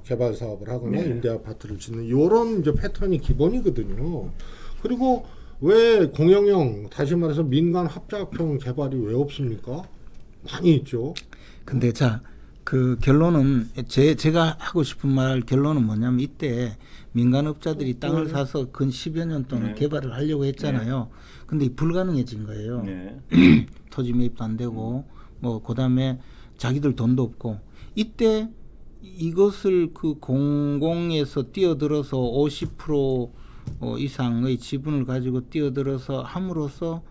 S2: 개발 사업을 하거나
S1: 네.
S2: 임대 아파트를 짓는 이런 이제 패턴이 기본이거든요. 그리고 왜 공영형 다시 말해서 민간 합작형 개발이 왜 없습니까? 많이 있죠.
S3: 근데 자, 그 결론은 제가 하고 싶은 말 결론은 뭐냐면 이때 민간업자들이 땅을 사서 근 10여 년 동안
S1: 네.
S3: 개발을 하려고 했잖아요. 근데 불가능해진 거예요.
S1: 네.
S3: 토지 매입도 안 되고 뭐 그다음에 자기들 돈도 없고 이때 이것을 그 공공에서 뛰어들어서 50% 이상의 지분을 가지고 뛰어들어서 함으로써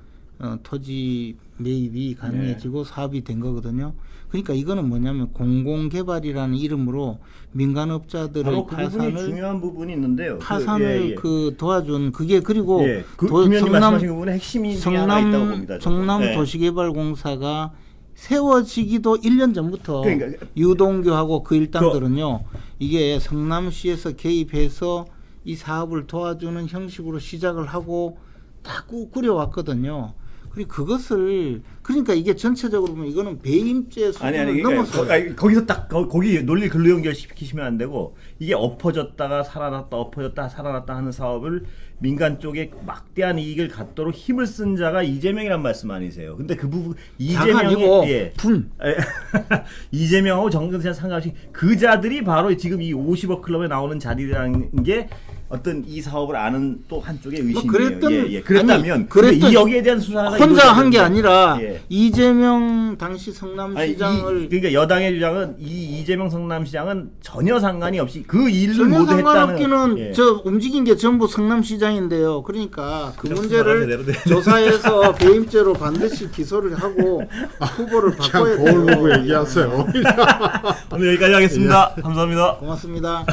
S3: 토지 매입이 가능해지고 사업이 된 거거든요. 그러니까 이거는 뭐냐면 공공개발이라는 이름으로 민간업자들의
S1: 바로 그 부분이
S3: 파산을
S1: 중요한 부분이 있는데요.
S3: 파산을 그 도와준 그게 그리고
S1: 예. 김현님 말씀하신 부분에 핵심이 중에 하나 있다고
S3: 성남
S1: 봅니다. 저는.
S3: 성남
S1: 예.
S3: 도시개발공사가 세워지기도 1년 전부터
S1: 그러니까
S3: 유동규하고 그 일당들은요 이게 성남시에서 개입해서 이 사업을 도와주는 형식으로 시작을 하고 다 꾸려왔거든요. 그리고 그것을 그러니까 이게 전체적으로 보면 이거는 배임죄 수준을 넘어서
S1: 거기서 딱 거기 논리 글로 연결시키시면 안 되고 이게 엎어졌다가 살아났다 엎어졌다 살아났다 하는 사업을 민간 쪽에 막대한 이익을 갖도록 힘을 쓴 자가 이재명이란 말씀 아니세요? 근데 그 부분
S3: 자가 아니고 분
S1: 이재명하고 정경심 상관없이 그 자들이 바로 지금 이 50억 클럽에 나오는 자리라는 게 어떤 이 사업을 아는 또 한쪽의 의심이에요. 그랬다면 이 여기에 대한 수사가
S3: 혼자 한 게 아니라
S1: 예.
S3: 이재명 당시 성남시장을
S1: 그러니까 여당의 주장은 이 이재명 성남시장은 전혀 상관이 없이 그 일을
S3: 전혀
S1: 모두
S3: 상관없기는
S1: 했다는 예.
S3: 저 움직인 게 전부 성남시장인데요. 그러니까 그 문제를
S1: 말하는 대로
S3: 조사해서 배임죄로 반드시 기소를 하고 후보를 바꿔야
S2: 그냥 거울 보고
S3: 돼요.
S2: 얘기하세요.
S1: 오늘 여기까지 하겠습니다. 감사합니다.
S3: 고맙습니다.